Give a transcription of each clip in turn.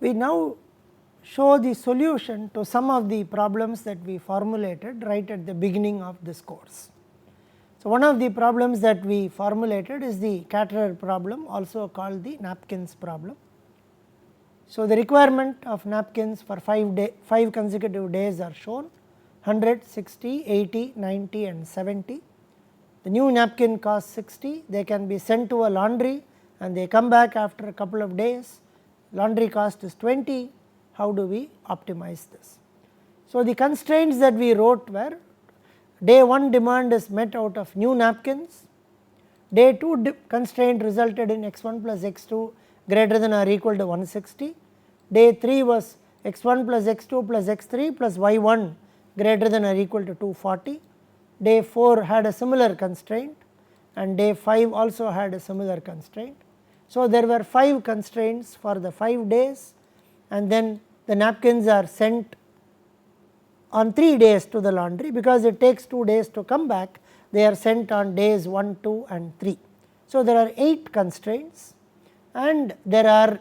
We now show the solution to some of the problems that we formulated right at the beginning of this course. So, one of the problems that we formulated is the caterer problem, also called the napkins problem. So, the requirement of napkins for 5 consecutive days are shown: 100, 60, 80, 90 and 70. The new napkin costs 60, they can be sent to a laundry and they come back after a couple of days, laundry cost is 20. How do we optimize this? So, the constraints that we wrote were: day 1 demand is met out of new napkins, day 2 constraint resulted in x1 plus x2 greater than or equal to 160, day 3 was x1 plus x2 plus x3 plus y1 greater than or equal to 240, day 4 had a similar constraint and day 5 also had a similar constraint. So, there were 5 constraints for the 5 days, and then the napkins are sent on 3 days to the laundry. Because it takes 2 days to come back, they are sent on days 1, 2 and 3. So, there are 8 constraints and there are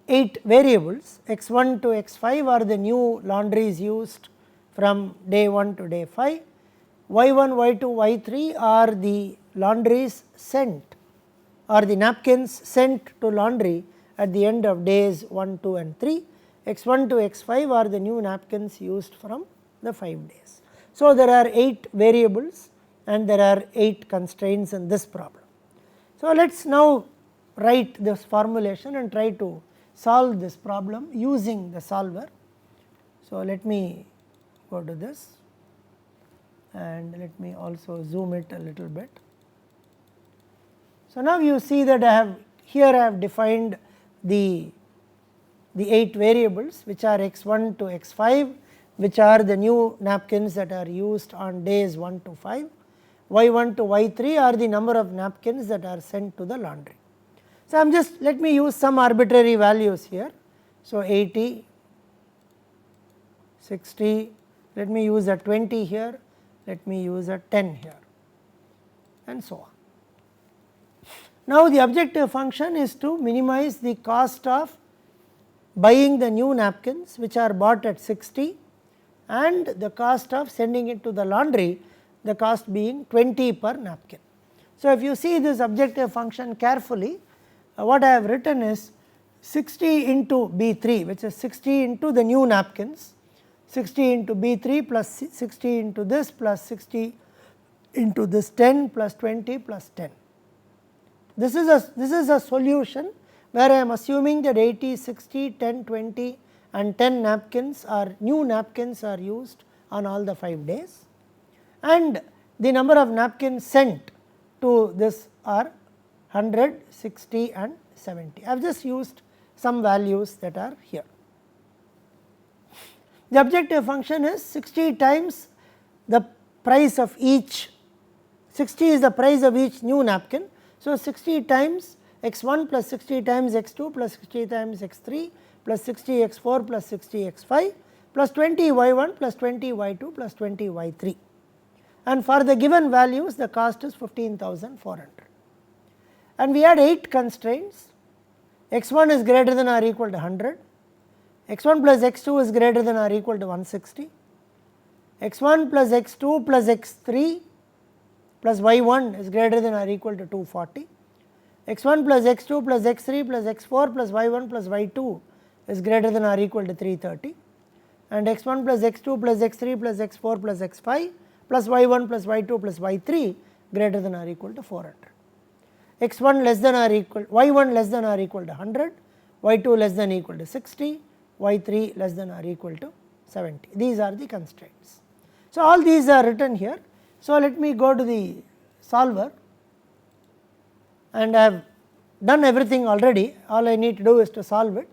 8 variables. X1 to x5 are the new laundries used from day 1 to day 5, y1, y2, y3 are the laundries sent or the napkins sent to laundry at the end of days 1, 2 and 3, x1 to x5 are the new napkins used from the 5 days. So, there are 8 variables and there are 8 constraints in this problem. So, let us now write this formulation and try to solve this problem using the solver. So, let me go to this and let me also zoom it a little bit. So, now you see that I have defined the 8 variables, which are x1 to x5, which are the new napkins that are used on days 1 to 5, y1 to y3 are the number of napkins that are sent to the laundry. So, I am just, let me use some arbitrary values here. So, 80, 60, let me use a 20 here, let me use a 10 here and so on. Now, the objective function is to minimize the cost of buying the new napkins, which are bought at 60, and the cost of sending it to the laundry, the cost being 20 per napkin. So, if you see this objective function carefully, what I have written is 60 into B3, which is 60 into the new napkins, 60 into B3 plus 60 into this plus 60 into this 10 plus 20 plus 10. This is a solution where I am assuming that 80, 60, 10, 20 and 10 napkins are new napkins are used on all the 5 days, and the number of napkins sent to this are 100, 60 and 70. I have just used some values that are here. The objective function is 60 times the price of each, 60 is the price of each new napkin. So, 60 times x1 plus 60 times x2 plus 60 times x3 plus 60 x4 plus 60 x5 plus 20 y1 plus 20 y2 plus 20 y3, and for the given values the cost is 15,400. And we had 8 constraints. X1 is greater than or equal to 100, x1 plus x2 is greater than or equal to 160, x1 plus x2 plus x3 plus y1 is greater than or equal to 240, x1 plus x2 plus x3 plus x4 plus y1 plus y2 is greater than or equal to 330, and x1 plus x2 plus x3 plus x4 plus x5 plus y1 plus y2 plus y3 greater than or equal to 400. x1 less than or equal, y1 less than or equal to 100, y2 less than or equal to 60, y3 less than or equal to 70. These are the constraints. So, all these are written here. So, let me go to the solver, and I have done everything already, all I need to do is to solve it.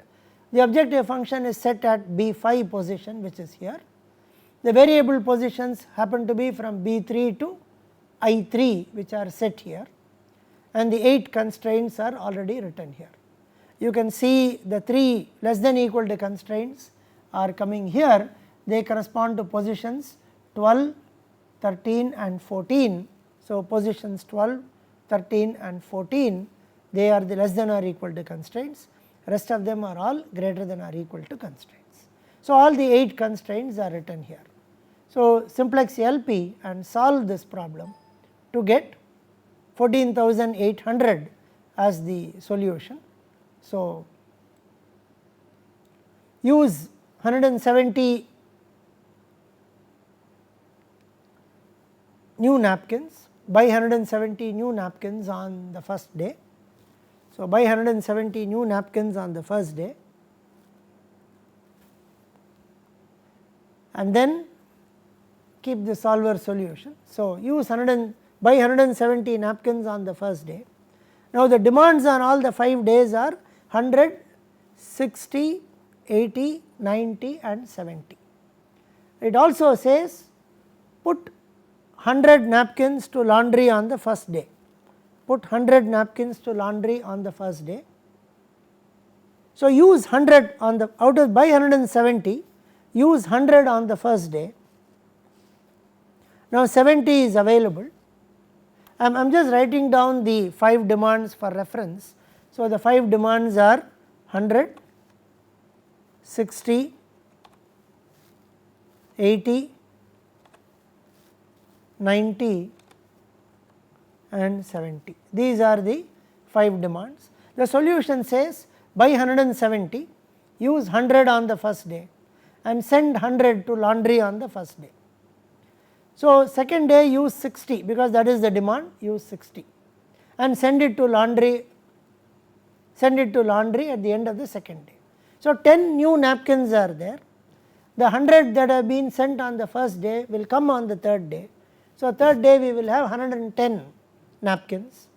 The objective function is set at B5 position, which is here. The variable positions happen to be from B3 to I3, which are set here, and the 8 constraints are already written here. You can see the 3 less than equal to constraints are coming here, they correspond to positions 12, 13 and 14. So, positions 12, 13 and 14, they are the less than or equal to constraints, rest of them are all greater than or equal to constraints. So, all the 8 constraints are written here. So, simplex LP and solve this problem to get 14,800 as the solution. So, use 170 new napkins, buy 170 new napkins on the first day. So, buy 170 new napkins on the first day, and then keep the solver solution. So, use buy 170 napkins on the first day. Now, the demands on all the 5 days are 100, 60, 80, 90 and 70. It also says put 100 napkins to laundry on the first day. Put 100 napkins to laundry on the first day. So, use 100 on the out of buy 170, use 100 on the first day. Now, 70 is available. I am just writing down the 5 demands for reference. So, the 5 demands are 100, 60, 80, 90 and 70. These are the 5 demands. The solution says buy 170, use 100 on the first day and send 100 to laundry on the first day. So, second day use 60 because that is the demand, use 60 and send it to laundry at the end of the second day. So, 10 new napkins are there. The 100 that have been sent on the first day will come on the third day. So, third day we will have 110 napkins.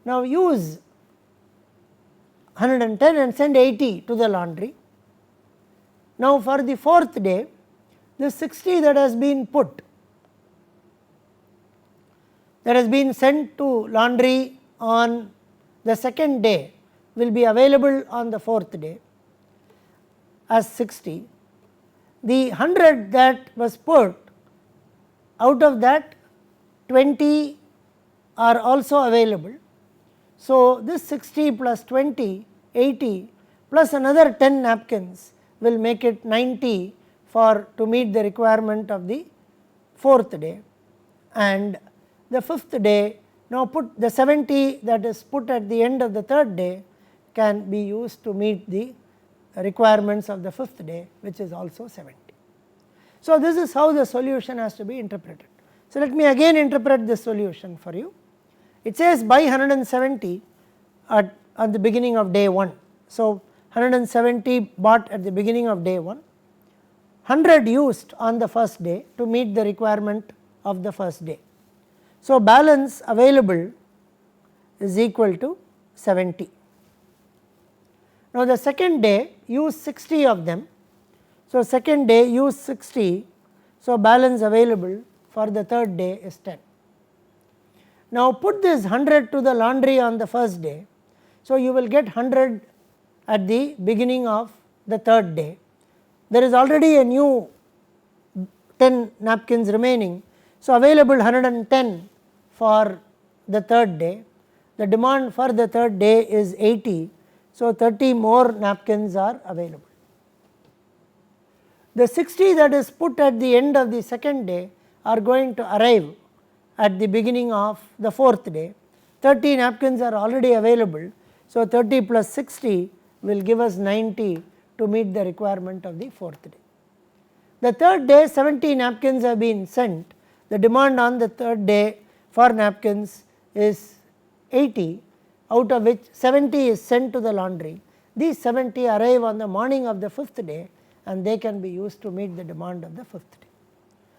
Now, use 110 and send 80 to the laundry. Now, for the fourth day, the 60 that has been sent to laundry on the second day will be available on the fourth day as 60. The 100 that was put, out of that 20 are also available. So, this 60 plus 20, 80 plus another 10 napkins will make it 90 to meet the requirement of the fourth day. And the fifth day, now put the 70 that is put at the end of the third day can be used to meet the requirements of the fifth day, which is also 70. So, this is how the solution has to be interpreted. So, let me again interpret this solution for you. It says buy 170 at the beginning of day 1. So, 170 bought at the beginning of day 1, 100 used on the first day to meet the requirement of the first day. So, balance available is equal to 70. Now, the second day use 60 of them. So, second day use 60. So, balance available for the third day is 10. Now, put this 100 to the laundry on the first day. So, you will get 100 at the beginning of the third day. There is already a new 10 napkins remaining. So, available 110 for the third day. The demand for the third day is 80. So, 30 more napkins are available. The 60 that is put at the end of the second day are going to arrive at the beginning of the fourth day. 30 napkins are already available. So, 30 plus 60 will give us 90 to meet the requirement of the fourth day. The third day 70 napkins have been sent. The demand on the third day for napkins is 80, out of which 70 is sent to the laundry. These 70 arrive on the morning of the fifth day and they can be used to meet the demand of the fifth day.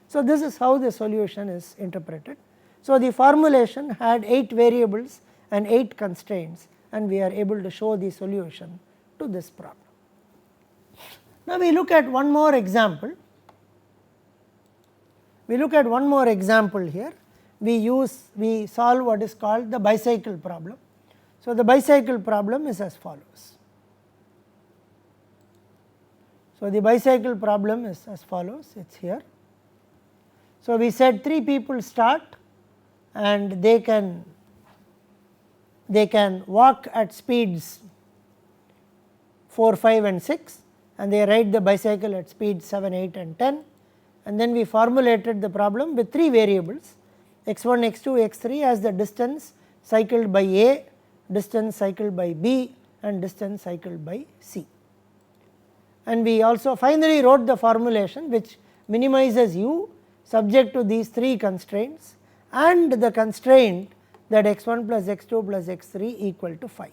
So, this is how the solution is interpreted. So, the formulation had 8 variables and 8 constraints, and we are able to show the solution to this problem. Now, we look at one more example. Here. We solve what is called the bicycle problem. So, the bicycle problem is as follows. It is here. So, we said 3 people start and they can walk at speeds 4, 5 and 6, and they ride the bicycle at speed 7, 8 and 10, and then we formulated the problem with 3 variables x1, x2, x3 as the distance cycled by A, distance cycled by B and distance cycled by C. And we also finally wrote the formulation which minimizes u subject to these 3 constraints and the constraint that x1 plus x2 plus x3 equal to 5.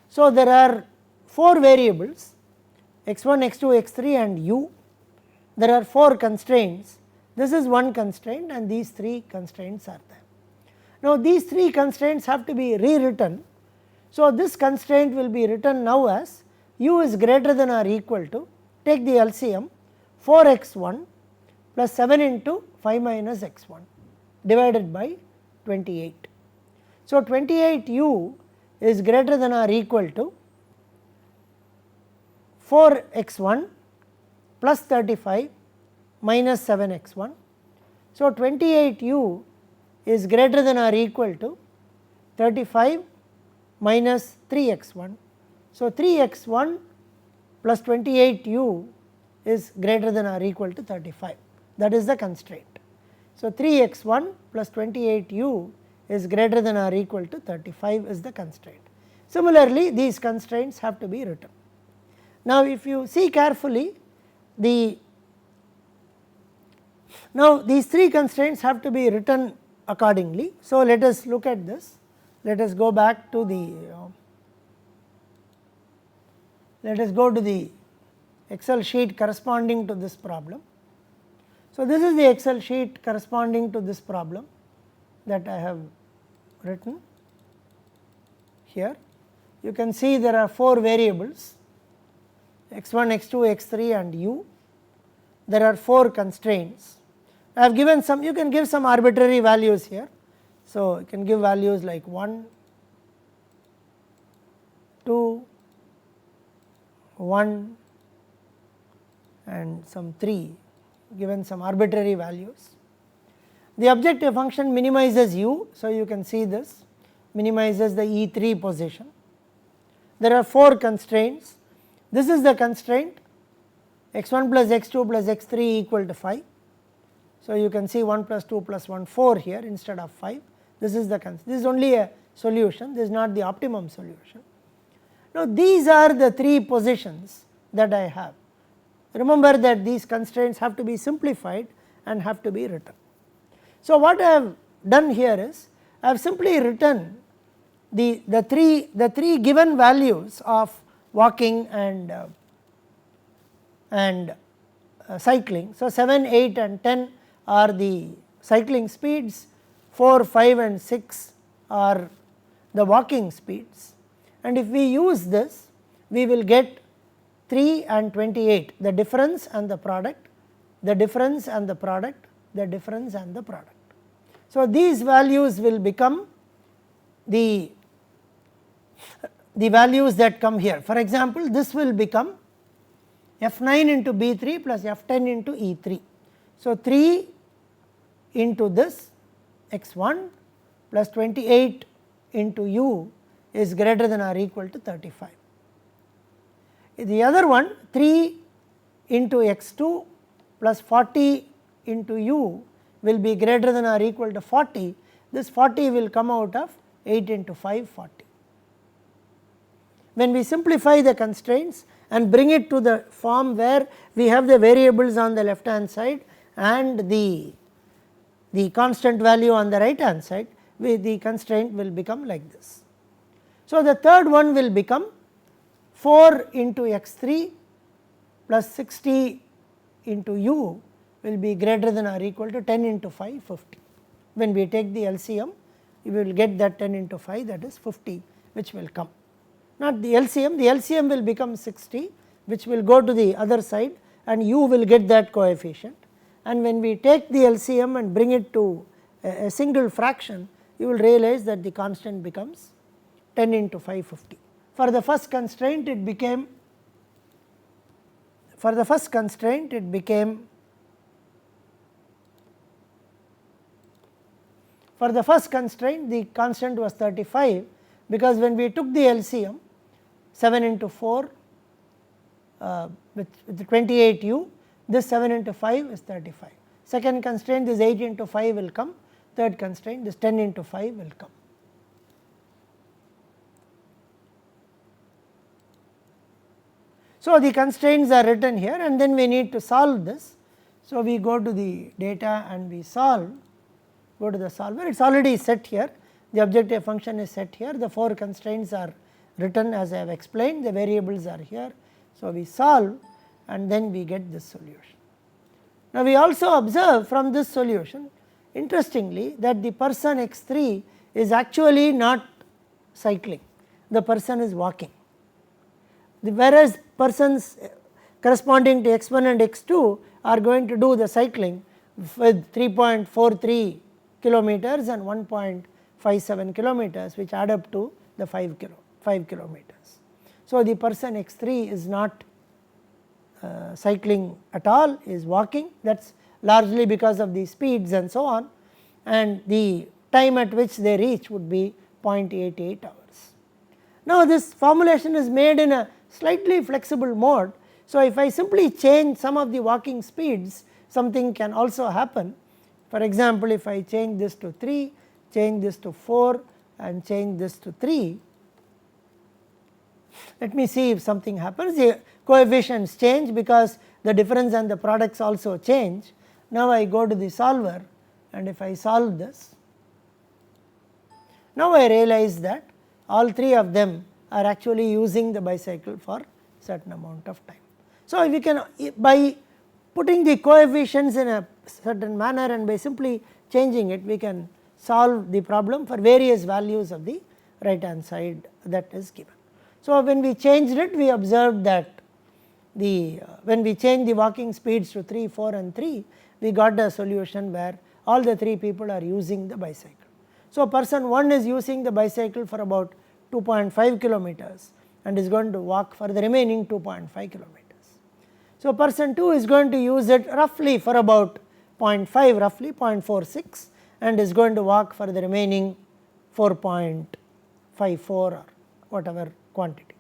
So, there are 4 variables x1, x2, x3 and u. There are 4 constraints. This is one constraint and these 3 constraints are there. Now, these 3 constraints have to be rewritten. So, this constraint will be written now as u is greater than or equal to, take the LCM, 4x1 plus 7 into 5 minus x1 divided by 28. So, 28u is greater than or equal to 4x1 plus 35 minus 7x1. So, 28u is greater than or equal to 35 minus 3x1. So, 3x1 plus 28u is greater than or equal to 35, that is the constraint. So, 3x1 plus 28u is greater than or equal to 35 is the constraint. Similarly, these constraints have to be written. Now, if you see carefully, these 3 constraints have to be written accordingly. So, let us look at this. Let us go back to the Excel sheet corresponding to this problem. So, this is the Excel sheet corresponding to this problem that I have written here. You can see there are 4 variables x1, x2, x3 and u. There are 4 constraints. I have given some, you can give some arbitrary values here. So, you can give values like 1, 2, 1 and some 3, given some arbitrary values. The objective function minimizes u. So, you can see this minimizes the E3 position. There are 4 constraints. This is the constraint x1 plus x2 plus x3 equal to 5. So, you can see 1 plus 2 plus 1 4 here instead of 5. This is the constraint. This is only a solution, this is not the optimum solution. Now, these are the 3 positions that I have. Remember that these constraints have to be simplified and have to be written. So, what I have done here is I have simply written the 3 given values of walking and cycling. So, 7, 8 and 10 are the cycling speeds, 4, 5 and 6 are the walking speeds, and if we use this we will get 3 and 28, the difference and the product, the difference and the product, the difference and the product. So, these values will become the values that come here. For example, this will become f9 into b3 plus f10 into e3. So, 3 into this x1 plus 28 into u is greater than or equal to 35. The other one 3 into x2 plus 40 into u will be greater than or equal to 40. This 40 will come out of 8 into 5, 40. When we simplify the constraints and bring it to the form where we have the variables on the left hand side and the constant value on the right hand side, the constraint will become like this. So, the third one will become 4 into x3 plus 60 into u will be greater than or equal to 10 into 5, 50. When we take the LCM, you will get that 10 into 5, that is 50, which will come. Not the LCM will become 60, which will go to the other side and you will get that coefficient, and when we take the LCM and bring it to a single fraction, you will realize that the constant becomes 10 into 550. For the first constraint it became the constant was 35, because when we took the LCM 7 into 4 with 28u, this 7 into 5 is 35. Second constraint, this 8 into 5 will come, third constraint, this 10 into 5 will come. So, the constraints are written here and then we need to solve this. So, we go to the data and we solve, go to the solver, it is already set here, the objective function is set here, the 4 constraints are written as I have explained, the variables are here. So, we solve and then we get this solution. Now, we also observe from this solution interestingly that the person x3 is actually not cycling, the person is walking. Whereas persons corresponding to x1 and x2 are going to do the cycling with 3.43 kilometers and 1.57 kilometers, which add up to the 5 kilometers. So, the person x3 is not cycling at all, is walking, that is largely because of the speeds and so on, and the time at which they reach would be 0.88 hours. Now, this formulation is made in a slightly flexible mode. So, if I simply change some of the walking speeds, something can also happen. For example, if I change this to 3, change this to 4 and change this to 3, let me see if something happens. The coefficients change because the difference and the products also change. Now, I go to the solver and if I solve this, now I realize that all 3 of them are actually using the bicycle for certain amount of time. So, we can, by putting the coefficients in a certain manner and by simply changing it, we can solve the problem for various values of the right hand side that is given. So, when we changed it, we observed that when we change the walking speeds to 3, 4 and 3, we got a solution where all the 3 people are using the bicycle. So, person 1 is using the bicycle for about 2.5 kilometers and is going to walk for the remaining 2.5 kilometers. So, person 2 is going to use it roughly for about 0.5, roughly 0.46 and is going to walk for the remaining 4.54 or whatever quantity.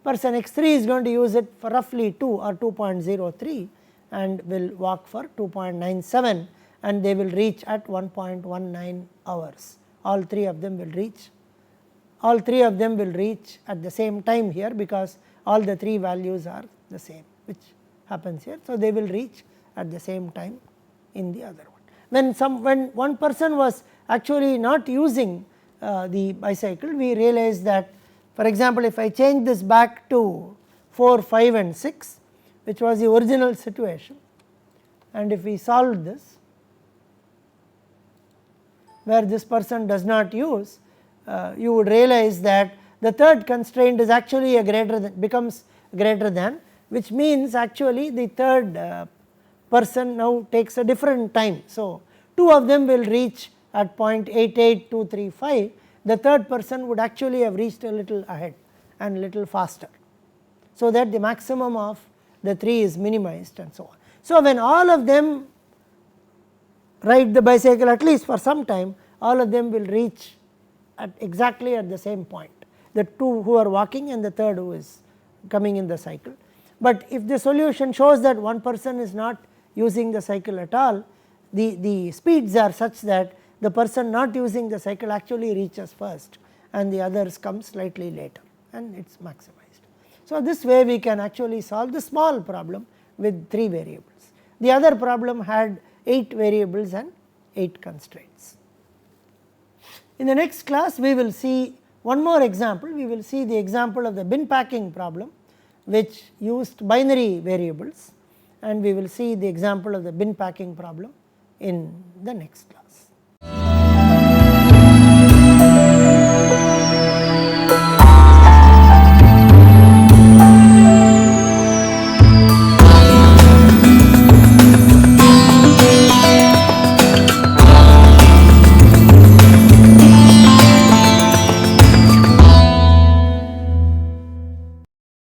Person x3 is going to use it for roughly 2 or 2.03 and will walk for 2.97 and they will reach at 1.19 hours. All 3 of them will reach. All 3 of them will reach at the same time here because all the 3 values are the same, which happens here. So, they will reach at the same time in the other one. When one person was actually not using the bicycle, we realized that, for example, if I change this back to 4, 5 and 6, which was the original situation, and if we solve this, where this person does not use, you would realize that the third constraint is actually a greater than, becomes greater than, which means actually the third person now takes a different time. So, 2 of them will reach at 0.88235, the third person would actually have reached a little ahead and little faster. So, that the maximum of the 3 is minimized and so on. So, when all of them ride the bicycle at least for some time, all of them will reach at exactly at the same point, the 2 who are walking and the third who is coming in the cycle. But if the solution shows that one person is not using the cycle at all, the speeds are such that the person not using the cycle actually reaches first and the others come slightly later and it is maximized. So, this way we can actually solve the small problem with 3 variables. The other problem had 8 variables and 8 constraints. In the next class, we will see one more example. We will see the example of the bin packing problem, which used binary variables, and we will see the example of the bin packing problem in the next class.